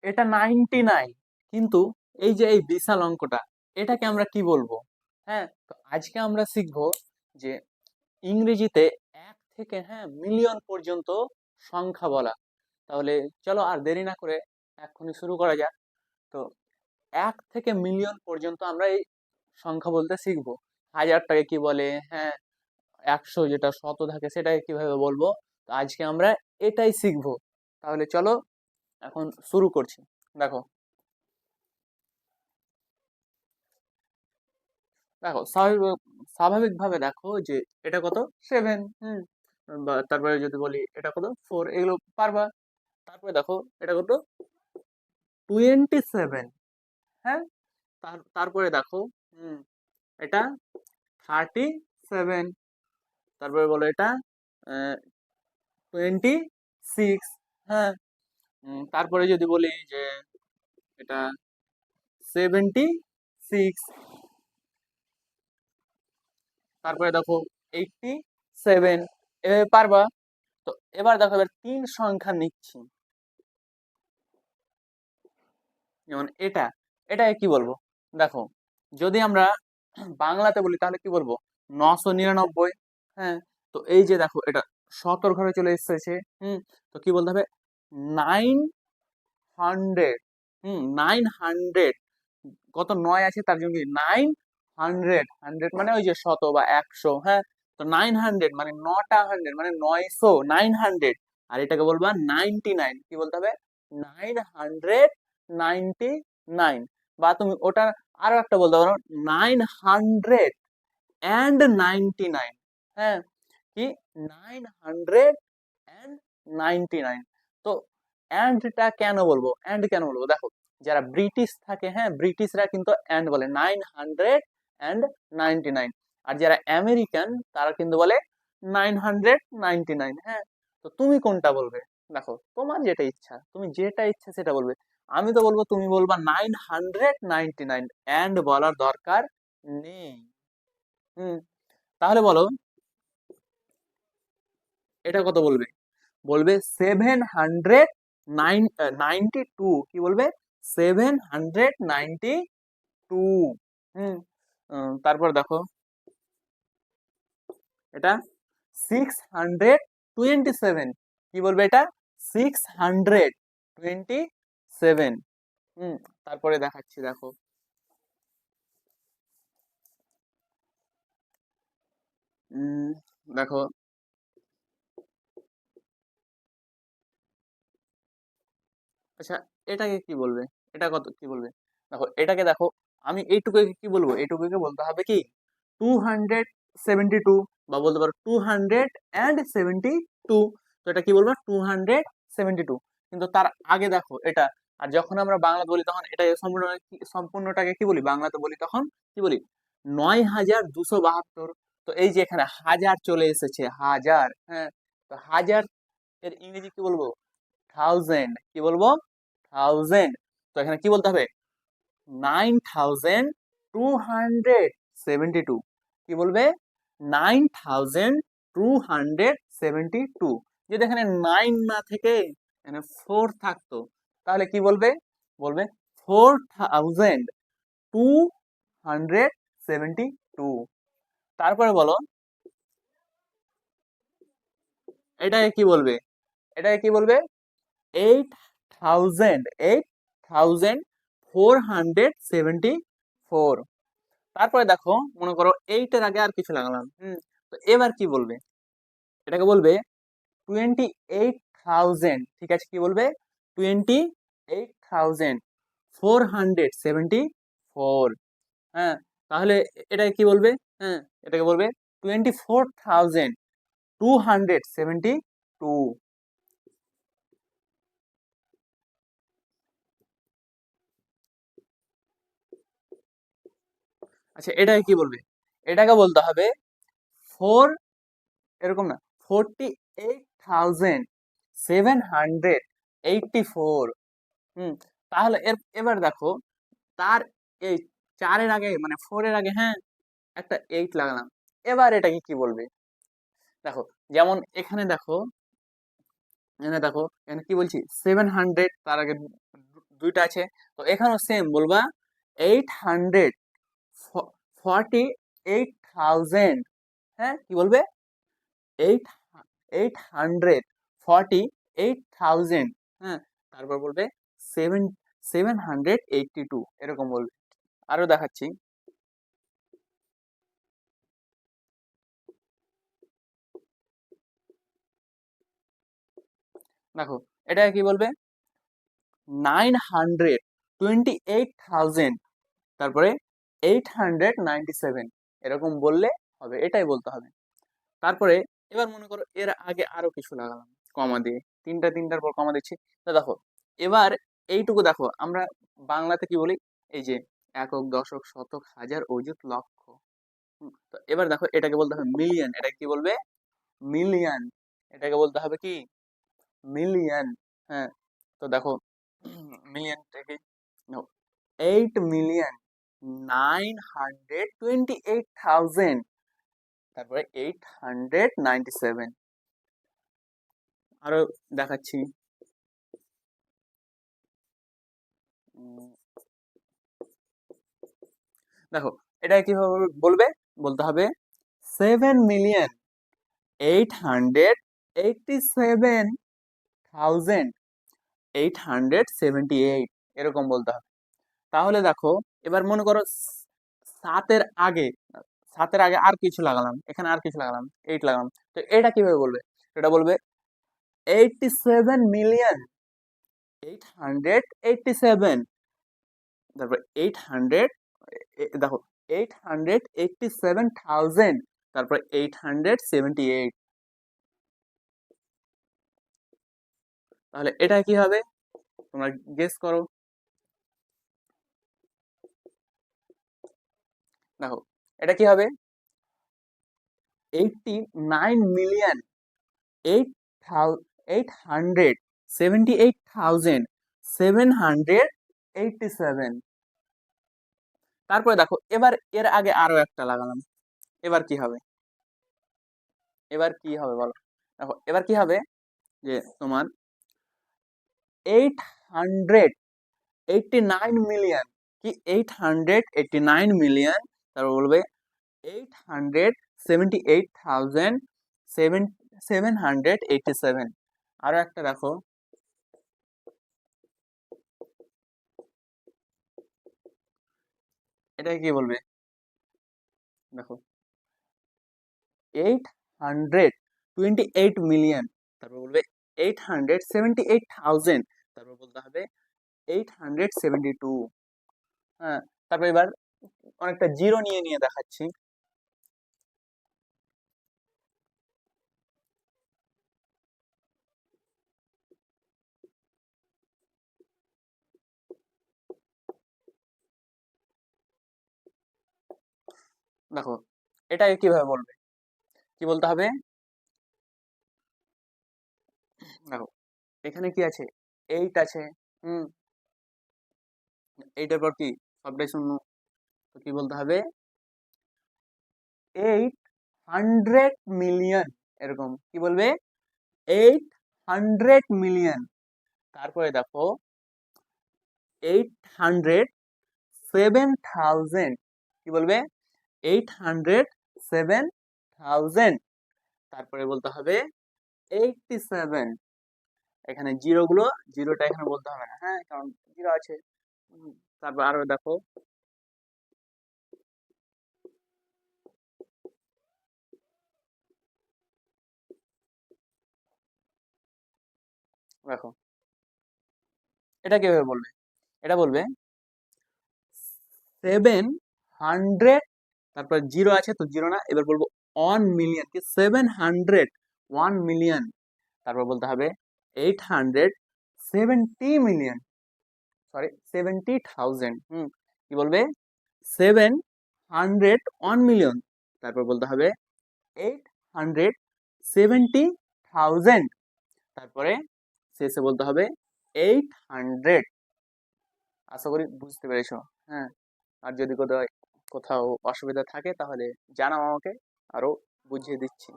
এটা 99, কিন্তু এই যে এই বিশাল অঙ্কটা, এটাকে আমরা কি বলবো? হ্যাঁ, তো আজকে আমরা শিখবো যে ইংরেজিতে 1 থেকে মিলিয়ন পর্যন্ত সংখ্যা বলা। তাহলে চলো আর দেরি না করে এক্ষুনি শুরু করা যাক। তো 1 থেকে মিলিয়ন পর্যন্ত আমরা এই সংখ্যা বলতে শিখবো। হাজারটাকে কি বলে, 100 যেটা শত থাকে সেটাকে কিভাবে বলবো, তো আজকে আমরা এটাই শিখবো। তাহলে চলো এখন শুরু করছি। দেখো দেখো স্বাভাবিকভাবে দেখো যে এটা কত, 7। বা তারপরে যদি বলি এটা কত, 4, এগুলো পারবা। তারপরে দেখো এটা কত, 27। হ্যাঁ, তারপরে দেখো এটা 37। তারপরে বলো এটা 26। হ্যাঁ, তারপরে যদি বলি যে এটা 76। তারপরে দেখো 87। এভাবে পারবা। তো এবার দেখো, এবার 3 সংখ্যা নিচ্ছি। যেমন এটাকে কি বলবো? দেখো, যদি আমরা বাংলাতে বলি তাহলে কি বলবো, 999। হ্যাঁ, তো এই যে দেখো এটা 17 ঘরে চলে এসেছে। তো কি বলতে হবে, 900। 900, কত 9 আছে তার জন্য 900। 100 মানে ওই যে শত বা 100। হ্যাঁ, তো 900 মানে 9টা 100 মানে 900। আর এটাকে বলবা 99, কি বলতে হবে, 999। বা তুমি ওটা আরো একটা বলতে পারো, 999। হ্যাঁ, কি, 999। তো অ্যান্ডটা কেন বলবো, দেখো, যারা ব্রিটিশ থাকে, ব্রিটিশরা কিন্তু অ্যান্ড বলে 999। আর যারা আমেরিকান তারা কিন্তু বলে 999। হ্যাঁ, তো তুমি কোনটা বলবে? দেখো, তোমার যেটা ইচ্ছা সেটা বলবে। আমি তো বলবো তুমি বলবা 999, অ্যান্ড বলার দরকার নেই। হুম, তাহলে বলো এটা কত বলবে? বলবে 792। কি বলবে? 792। হুম, তারপর দেখো এটা 627। কি বলবে এটা? 627। হুম, তারপরে দেখাচ্ছি, দেখো দেখো আচ্ছা, এটাকে কি বলবে? এটা কত কি বলবে? দেখো এটাকে দেখো, আমি এইটুকুকে কি বলবো, এইটুকুকে বলতে হবে কি, 272। বা বলতে পারো 272। তো এটা কি বলবো, 272। কিন্তু তার আগে দেখো এটা, আর যখন আমরা বাংলা বলি তখন এটা সম্পূর্ণটাকে কি বলি, বাংলাতে বলি তখন কি বলি, 9272। তো এই যে এখানে হাজার চলে এসেছে, হাজার। হ্যাঁ, তো হাজার এর ইংরেজি কি বলবো, থাউজেন্ড। কি বলবো, থাউজেন্ড। তো এখানে কি বলতে হবে, 9272। কি বলবে, 9272। যদি এখানে 9 না থেকে এখানে 4 থাকতো, তাহলে কি বলবে, বলবে 4272। তারপরে বলো এটাকে কি বলবে, এটাকে কি বলবে, 8474। তারপরে দেখো, মনে করো এইটার আগে আর কিছু লাগালাম। তো এবার কি বলবে, এটাকে বলবে 28,000। ঠিক আছে, কি বলবে, 28,474। হ্যাঁ, তাহলে এটাকে কি বলবে, হ্যাঁ, এটাকে বলবে 24,272। আচ্ছা, এটাকে কি বলবে? এটাকে বলতে হবে ফোর, এরকম না, 48,784। তাহলে এবার দেখো, তার এই 4-এর আগে মানে 4-এর আগে একটা 8 লাগালাম। এবার এটাকে কি বলবে? দেখো, যেমন এখানে দেখো, এখানে কি বলছি, 700, তার আগে দুইটা আছে, তো এখানেও সেম বলবা 848,000। হ্যাঁ, কি বলবে? এইট 848,000। হ্যাঁ, তারপর বলবে সেভেন 782, এরকম বলবে। আরো দেখাচ্ছি। দেখো, এটা কি বলবে? 928,000, তারপরে 897, এরকম বললে হবে, এটাই বলতে হবে। তারপরে এবার মনে করো এর আগে আরো কিছু লাগালাম কমা দিয়ে, তিনটার পর কমা দিচ্ছি। তো দেখো, এবার এইটুকু দেখো, আমরা বাংলাতে কি বলি? এই যে একক, দশক, শতক, হাজার, অযুত, লক্ষ। তো এবার দেখো, এটাকে বলতে হবে মিলিয়ন। এটা কি বলবে? মিলিয়ন। এটাকে বলতে হবে কি? মিলিয়ন। হ্যাঁ, তো দেখো, মিলিয়নটাকে 8,928,000, তারপরে 897। আরো দেখাচ্ছি। উম, দেখো, এটা কিভাবে বলবে? বলতে হবে 7,887,878, এরকম বলতে হবে। তাহলে দেখো, এবার মনে করো সাতের আগে সাতের আগে আর কিছু লাগালাম, এখানে আর কিছু লাগালাম, 8 লাগালাম। তো এটা কিভাবে বলবে? এটা বলবে 87,887,, তারপর 800, দেখো 887,000, তারপর 878। তাহলে এটা কি হবে? তোমরা গেস করো। দেখো, এটা কি হবে? 89,000,000, 878,787,787। তারপরে দেখো, এবার এর আগে আরো একটা লাগালাম। এবার কি হবে? এবার কি হবে বলো? দেখো, এবার কি হবে? যে তোমার 889 মিলিয়ন, কি 889 মিলিয়ন, তারপর বলবে 878,787। আরো একটা দেখো, এটা কি বলবে? দেখো, 828 মিলিয়ন, তারপর বলবে 878,000, তারপর বলতে হবে 872। হ্যাঁ, তারপর এবার অনেকটা জিরো নিয়ে নিয়ে দেখাচ্ছি। দেখো, এটাকে কিভাবে বলবে? কি বলতে হবে? দেখো, এখানে কি আছে? 8 আছে। হুম, 8 এর পর কি? সবটাই শূন্য। তো কি বলতে হবে? 800 মিলিয়ন, এরকম কি বলবে? 800 মিলিয়ন। তারপরে দেখো, 807,000, কি বলবে? 807,000। তারপরে বলতে হবে 87। এখানে জিরোটা এখানে বলতে হবে না, হ্যাঁ, কারণ জিরো আছে। হুম, তারপর আরো দেখো। দেখো, এটা কিভাবে বলবে? এটা বলবে 700, তারপর জিরো আছে তো জিরো না, এবার বলবো 1 মিলিয়ন, কি 701 মিলিয়ন। তারপর বলতে হবে 870 মিলিয়ন, সরি 70,000। কি বলবে? 701 মিলিয়ন, তারপর বলতে হবে 870,000, তারপরে শেষে বলতে হবে 800। আশা করি বুঝতে পেরেছো। হ্যাঁ, আর যদি কোথাও কোথাও অসুবিধা থাকে তাহলে জানাও আমাকে, আরো বুঝিয়ে দিচ্ছি।